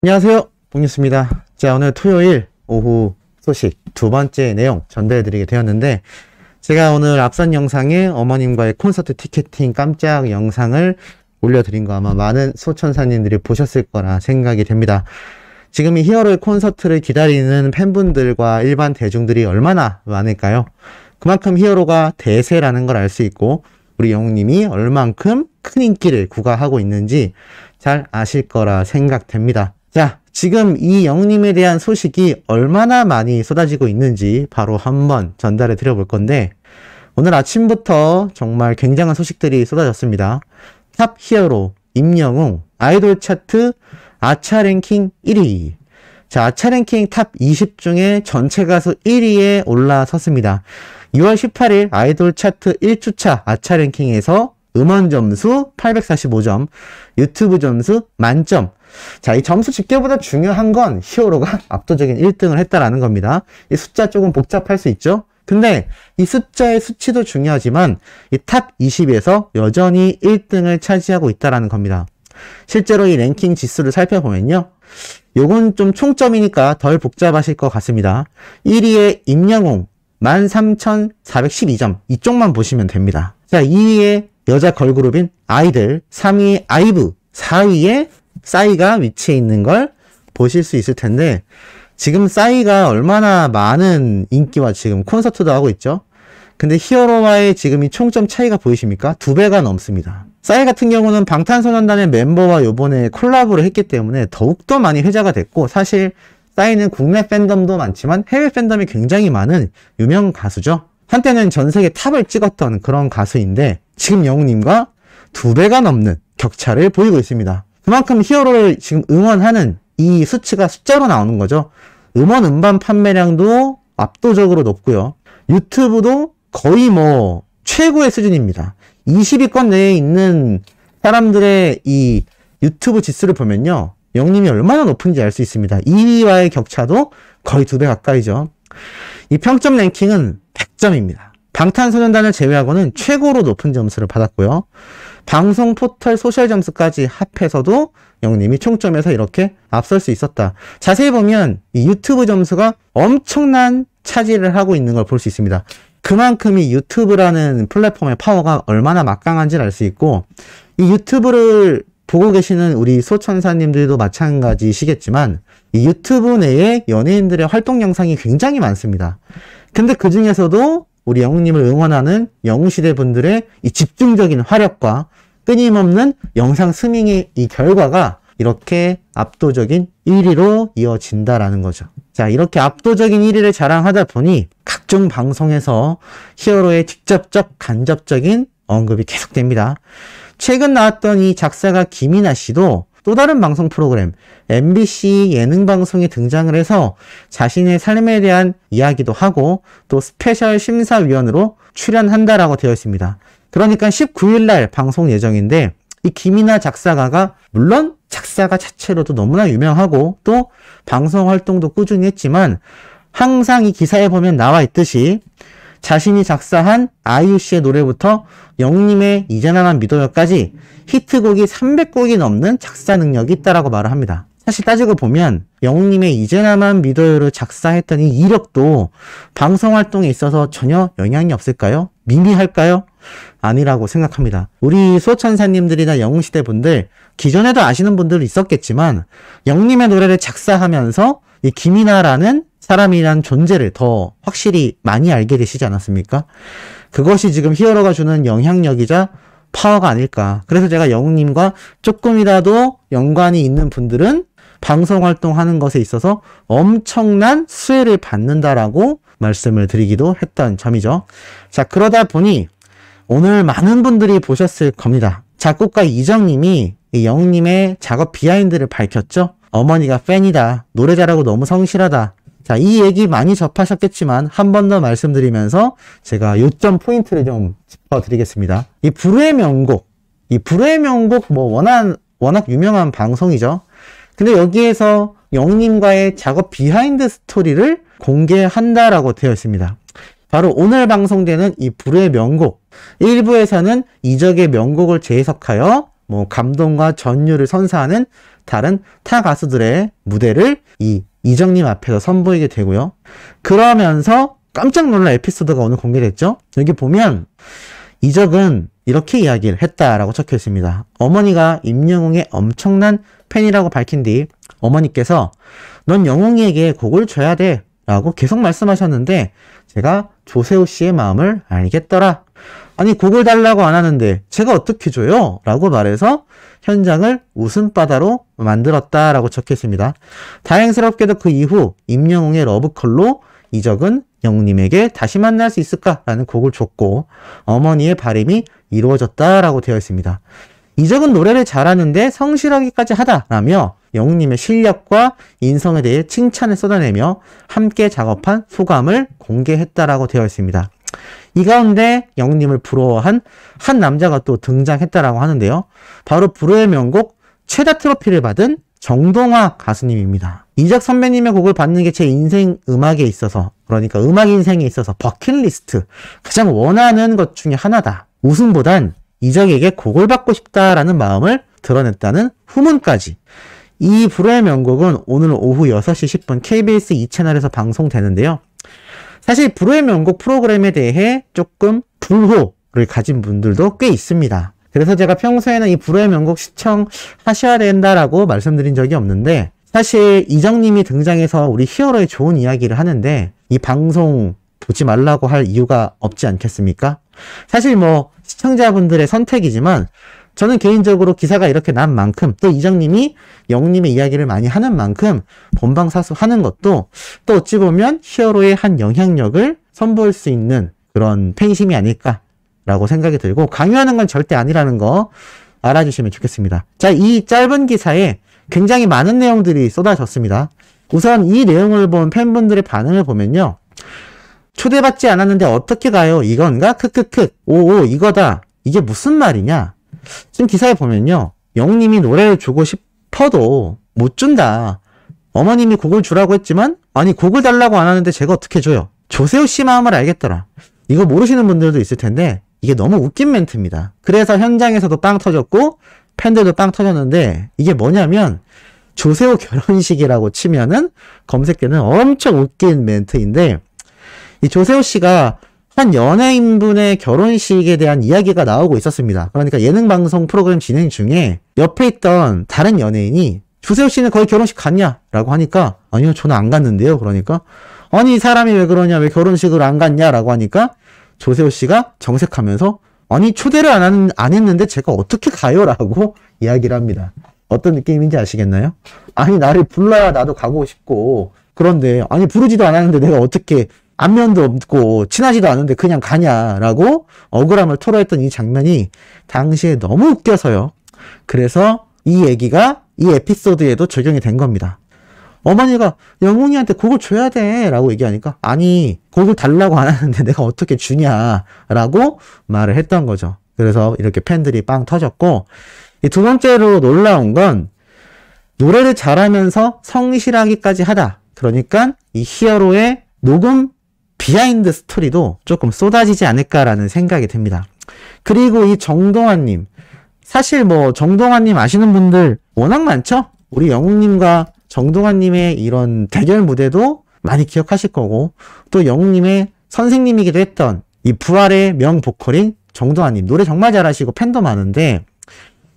안녕하세요, 봉뉴스입니다. 자, 오늘 토요일 오후 소식 두 번째 내용 전달해드리게 되었는데, 제가 오늘 앞선 영상에 어머님과의 콘서트 티켓팅 깜짝 영상을 올려드린 거 아마 많은 소천사님들이 보셨을 거라 생각이 됩니다. 지금 이 히어로의 콘서트를 기다리는 팬분들과 일반 대중들이 얼마나 많을까요? 그만큼 히어로가 대세라는 걸 알 수 있고, 우리 영웅님이 얼만큼 큰 인기를 구가하고 있는지 잘 아실 거라 생각됩니다. 자, 지금 이 영웅님에 대한 소식이 얼마나 많이 쏟아지고 있는지 바로 한번 전달해 드려 볼 건데, 오늘 아침부터 정말 굉장한 소식들이 쏟아졌습니다. 탑 히어로 임영웅 아이돌 차트 아차 랭킹 1위. 자, 아차 랭킹 탑 20 중에 전체 가수 1위에 올라섰습니다. 6월 18일 아이돌 차트 1주차 아차 랭킹에서 음원 점수 845점, 유튜브 점수 만점. 자, 이 점수 집계보다 중요한 건 히어로가 압도적인 1등을 했다라는 겁니다. 이 숫자 조금 복잡할 수 있죠? 근데 이 숫자의 수치도 중요하지만 이 탑 20에서 여전히 1등을 차지하고 있다라는 겁니다. 실제로 이 랭킹 지수를 살펴보면요, 요건 좀 총점이니까 덜 복잡하실 것 같습니다. 1위에 임영웅 13,412점, 이쪽만 보시면 됩니다. 자, 2위에 여자 걸그룹인 아이들, 3위에 아이브, 4위에 싸이가 위치해 있는 걸 보실 수 있을 텐데, 지금 싸이가 얼마나 많은 인기와 지금 콘서트도 하고 있죠? 근데 히어로와의 지금 이 총점 차이가 보이십니까? 2배가 넘습니다. 싸이 같은 경우는 방탄소년단의 멤버와 요번에 콜라보를 했기 때문에 더욱더 많이 회자가 됐고, 사실 싸이는 국내 팬덤도 많지만 해외 팬덤이 굉장히 많은 유명 가수죠. 한때는 전 세계 탑을 찍었던 그런 가수인데, 지금 영웅님과 2배가 넘는 격차를 보이고 있습니다. 그만큼 히어로를 지금 응원하는 이 수치가 숫자로 나오는 거죠. 음원 음반 판매량도 압도적으로 높고요. 유튜브도 거의 뭐 최고의 수준입니다. 20위권 내에 있는 사람들의 이 유튜브 지수를 보면요, 영웅님이 얼마나 높은지 알 수 있습니다. 2위와의 격차도 거의 2배 가까이죠. 이 평점 랭킹은 100점입니다. 방탄소년단을 제외하고는 최고로 높은 점수를 받았고요. 방송 포털 소셜 점수까지 합해서도 영웅님이 총점에서 이렇게 앞설 수 있었다. 자세히 보면 이 유튜브 점수가 엄청난 차지를 하고 있는 걸 볼 수 있습니다. 그만큼 이 유튜브라는 플랫폼의 파워가 얼마나 막강한지를 알 수 있고, 이 유튜브를 보고 계시는 우리 소천사님들도 마찬가지시겠지만, 이 유튜브 내에 연예인들의 활동 영상이 굉장히 많습니다. 근데 그 중에서도 우리 영웅님을 응원하는 영웅시대 분들의 이 집중적인 화력과 끊임없는 영상 스밍의 이 결과가 이렇게 압도적인 1위로 이어진다라는 거죠. 자, 이렇게 압도적인 1위를 자랑하다 보니 각종 방송에서 히어로의 직접적, 간접적인 언급이 계속됩니다. 최근 나왔던 이 작사가 김이나 씨도 또 다른 방송 프로그램 MBC 예능 방송에 등장을 해서 자신의 삶에 대한 이야기도 하고 또 스페셜 심사위원으로 출연한다라고 되어 있습니다. 그러니까 19일날 방송 예정인데, 이 김이나 작사가가 물론 작사가 자체로도 너무나 유명하고 또 방송 활동도 꾸준히 했지만, 항상 이 기사에 보면 나와 있듯이 자신이 작사한 아이유 씨의 노래부터 영웅님의 이제 나만 믿어요까지 히트곡이 300곡이 넘는 작사 능력이 있다라고 말을 합니다. 사실 따지고 보면 영웅님의 이제 나만 믿어요를 작사했던 이 이력도 방송 활동에 있어서 전혀 영향이 없을까요? 미미할까요? 아니라고 생각합니다. 우리 소천사님들이나 영웅시대 분들, 기존에도 아시는 분들 있었겠지만 영웅님의 노래를 작사하면서 이 김이나라는 사람이란 존재를 더 확실히 많이 알게 되시지 않았습니까? 그것이 지금 히어로가 주는 영향력이자 파워가 아닐까. 그래서 제가 영웅님과 조금이라도 연관이 있는 분들은 방송 활동하는 것에 있어서 엄청난 수혜를 받는다라고 말씀을 드리기도 했던 점이죠. 자, 그러다 보니 오늘 많은 분들이 보셨을 겁니다. 작곡가 이정님이 이 영웅님의 작업 비하인드를 밝혔죠. 어머니가 팬이다. 노래 잘하고 너무 성실하다. 자, 이 얘기 많이 접하셨겠지만 한 번 더 말씀드리면서 제가 요점 포인트를 좀 짚어드리겠습니다. 이 불후의 명곡 뭐 워낙 유명한 방송이죠. 근데 여기에서 영웅님과의 작업 비하인드 스토리를 공개한다라고 되어 있습니다. 바로 오늘 방송되는 이 불후의 명곡 1부에서는 이적의 명곡을 재해석하여 뭐 감동과 전율을 선사하는 다른 타 가수들의 무대를 이 이정님 앞에서 선보이게 되고요. 그러면서 깜짝 놀랄 에피소드가 오늘 공개됐죠. 여기 보면 이적은 이렇게 이야기를 했다라고 적혀 있습니다. 어머니가 임영웅의 엄청난 팬이라고 밝힌 뒤 어머니께서 넌 영웅이에게 곡을 줘야 돼 라고 계속 말씀하셨는데 제가 조세호 씨의 마음을 알겠더라. 아니 곡을 달라고 안 하는데 제가 어떻게 줘요? 라고 말해서 현장을 웃음바다로 만들었다라고 적혀 있습니다. 다행스럽게도 그 이후 임영웅의 러브콜로 이적은 영웅님에게 다시 만날 수 있을까라는 곡을 줬고 어머니의 바람이 이루어졌다라고 되어 있습니다. 이적은 노래를 잘하는데 성실하기까지 하다라며 영웅님의 실력과 인성에 대해 칭찬을 쏟아내며 함께 작업한 소감을 공개했다라고 되어 있습니다. 이 가운데 영웅님을 부러워한 한 남자가 또 등장했다라고 하는데요. 바로 불후의 명곡 최다 트로피를 받은 정동화 가수님입니다. 이적 선배님의 곡을 받는 게 제 인생 음악에 있어서, 그러니까 음악 인생에 있어서 버킷리스트, 가장 원하는 것 중에 하나다. 우승보단 이적에게 곡을 받고 싶다라는 마음을 드러냈다는 후문까지. 이 불후의 명곡은 오늘 오후 6시 10분 KBS 2채널에서 방송되는데요. 사실 불후의 명곡 프로그램에 대해 조금 불호를 가진 분들도 꽤 있습니다. 그래서 제가 평소에는 이 불후의 명곡 시청하셔야 된다라고 말씀드린 적이 없는데, 사실 이정님이 등장해서 우리 히어로의 좋은 이야기를 하는데 이 방송 보지 말라고 할 이유가 없지 않겠습니까? 사실 뭐 시청자분들의 선택이지만 저는 개인적으로 기사가 이렇게 난 만큼, 또 이정님이 영웅님의 이야기를 많이 하는 만큼 본방사수 하는 것도 또 어찌 보면 히어로의 한 영향력을 선보일 수 있는 그런 팬심이 아닐까라고 생각이 들고, 강요하는 건 절대 아니라는 거 알아주시면 좋겠습니다. 자, 이 짧은 기사에 굉장히 많은 내용들이 쏟아졌습니다. 우선 이 내용을 본 팬분들의 반응을 보면요. 초대받지 않았는데 어떻게 가요? 이건가? 크크크. 오오 이거다. 이게 무슨 말이냐? 지금 기사에 보면요. 영웅님이 노래를 주고 싶어도 못 준다. 어머님이 곡을 주라고 했지만 아니 곡을 달라고 안 하는데 제가 어떻게 줘요? 조세호 씨 마음을 알겠더라. 이거 모르시는 분들도 있을 텐데 이게 너무 웃긴 멘트입니다. 그래서 현장에서도 빵 터졌고 팬들도 빵 터졌는데, 이게 뭐냐면 조세호 결혼식이라고 치면은 검색되는 엄청 웃긴 멘트인데, 이 조세호 씨가 한 연예인분의 결혼식에 대한 이야기가 나오고 있었습니다. 그러니까 예능방송 프로그램 진행 중에 옆에 있던 다른 연예인이 조세호 씨는 거기 결혼식 갔냐? 라고 하니까 아니요, 저는 안 갔는데요. 그러니까 아니 이 사람이 왜 그러냐, 왜 결혼식을 안 갔냐? 라고 하니까 조세호 씨가 정색하면서 아니 초대를 안 했는데 제가 어떻게 가요? 라고 이야기를 합니다. 어떤 느낌인지 아시겠나요? 아니 나를 불러야 나도 가고 싶고, 그런데 아니 부르지도 않았는데 내가 어떻게 안면도 없고 친하지도 않은데 그냥 가냐라고 억울함을 토로했던 이 장면이 당시에 너무 웃겨서요. 그래서 이 얘기가 이 에피소드에도 적용이 된 겁니다. 어머니가 영웅이한테 곡을 줘야 돼 라고 얘기하니까 아니 곡을 달라고 안 하는데 내가 어떻게 주냐 라고 말을 했던 거죠. 그래서 이렇게 팬들이 빵 터졌고, 이 두 번째로 놀라운 건 노래를 잘하면서 성실하기까지 하다. 그러니까 이 히어로의 녹음 비하인드 스토리도 조금 쏟아지지 않을까라는 생각이 듭니다. 그리고 이 정동환님, 사실 뭐 정동환님 아시는 분들 워낙 많죠? 우리 영웅님과 정동환님의 이런 대결 무대도 많이 기억하실 거고, 또 영웅님의 선생님이기도 했던 이 부활의 명보컬인 정동환님, 노래 정말 잘하시고 팬도 많은데,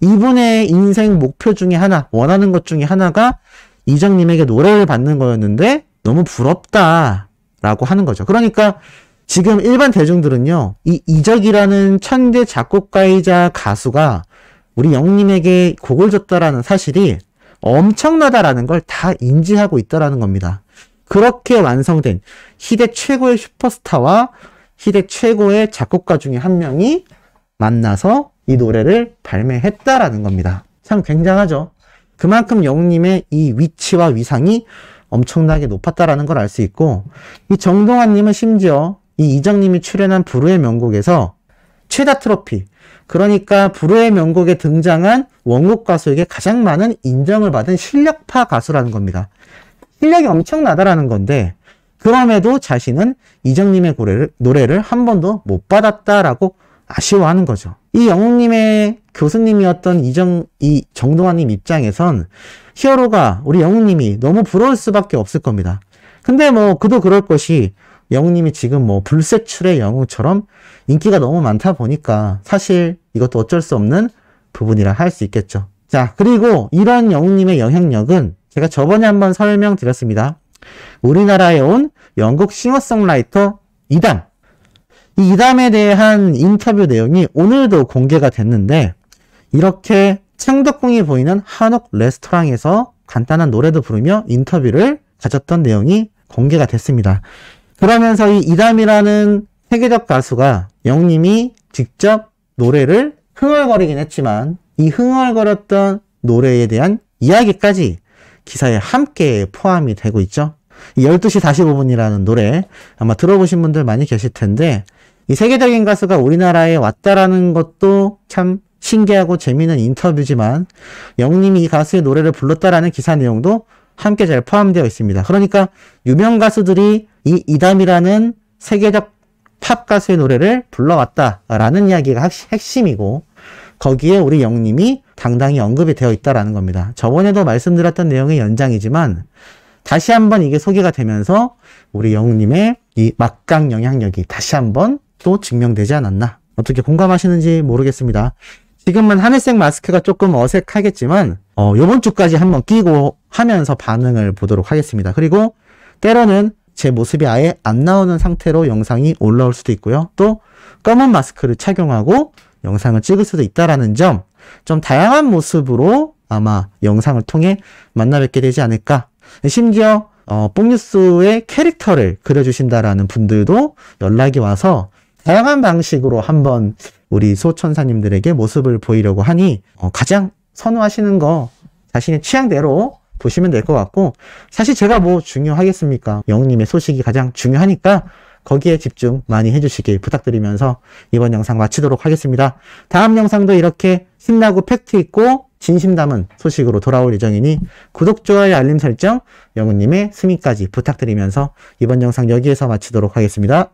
이분의 인생 목표 중에 하나, 원하는 것 중에 하나가 이정님에게 노래를 받는 거였는데 너무 부럽다 라고 하는 거죠. 그러니까 지금 일반 대중들은요, 이 이적이라는 천재 작곡가이자 가수가 우리 영웅님에게 곡을 줬다라는 사실이 엄청나다라는 걸 다 인지하고 있다라는 겁니다. 그렇게 완성된 희대 최고의 슈퍼스타와 희대 최고의 작곡가 중에 한 명이 만나서 이 노래를 발매했다라는 겁니다. 참 굉장하죠. 그만큼 영웅님의 이 위치와 위상이 엄청나게 높았다라는 걸 알 수 있고, 이 정동환님은 심지어 이 이정님이 출연한 불후의 명곡에서 최다 트로피, 그러니까 불후의 명곡에 등장한 원곡 가수에게 가장 많은 인정을 받은 실력파 가수라는 겁니다. 실력이 엄청나다라는 건데, 그럼에도 자신은 이정님의 노래를 한 번도 못 받았다라고 아쉬워하는 거죠. 이 영웅님의 교수님이었던 이 정동환님 입장에선 히어로가 우리 영웅님이 너무 부러울 수밖에 없을 겁니다. 근데 뭐 그도 그럴 것이 영웅님이 지금 뭐 불세출의 영웅처럼 인기가 너무 많다 보니까 사실 이것도 어쩔 수 없는 부분이라 할 수 있겠죠. 자, 그리고 이런 영웅님의 영향력은 제가 저번에 한번 설명드렸습니다. 우리나라에 온 영국 싱어송라이터 이담. 이 이담에 대한 인터뷰 내용이 오늘도 공개가 됐는데 이렇게 창덕궁이 보이는 한옥 레스토랑에서 간단한 노래도 부르며 인터뷰를 가졌던 내용이 공개가 됐습니다. 그러면서 이 이담이라는 세계적 가수가 영웅님이 직접 노래를 흥얼거리긴 했지만 이 흥얼거렸던 노래에 대한 이야기까지 기사에 함께 포함이 되고 있죠. 이 12시 45분이라는 노래 아마 들어보신 분들 많이 계실 텐데 이 세계적인 가수가 우리나라에 왔다라는 것도 참 신기하고 재미있는 인터뷰지만 영웅님이 이 가수의 노래를 불렀다라는 기사 내용도 함께 잘 포함되어 있습니다. 그러니까 유명 가수들이 이 이담이라는 세계적 팝 가수의 노래를 불러왔다라는 이야기가 핵심이고 거기에 우리 영웅님이 당당히 언급이 되어 있다라는 겁니다. 저번에도 말씀드렸던 내용의 연장이지만 다시 한번 이게 소개가 되면서 우리 영웅님의 이 막강 영향력이 다시 한번 또 증명되지 않았나. 어떻게 공감하시는지 모르겠습니다. 지금은 하늘색 마스크가 조금 어색하겠지만 요번 주까지 한번 끼고 하면서 반응을 보도록 하겠습니다. 그리고 때로는 제 모습이 아예 안 나오는 상태로 영상이 올라올 수도 있고요. 또 검은 마스크를 착용하고 영상을 찍을 수도 있다라는 점, 좀 다양한 모습으로 아마 영상을 통해 만나 뵙게 되지 않을까. 심지어 뽕뉴스의 캐릭터를 그려주신다라는 분들도 연락이 와서 다양한 방식으로 한번 우리 소천사님들에게 모습을 보이려고 하니 가장 선호하시는 거 자신의 취향대로 보시면 될 것 같고 사실 제가 뭐 중요하겠습니까? 영웅님의 소식이 가장 중요하니까 거기에 집중 많이 해주시길 부탁드리면서 이번 영상 마치도록 하겠습니다. 다음 영상도 이렇게 신나고 팩트 있고 진심 담은 소식으로 돌아올 예정이니 구독, 좋아요, 알림 설정, 영웅님의 승인까지 부탁드리면서 이번 영상 여기에서 마치도록 하겠습니다.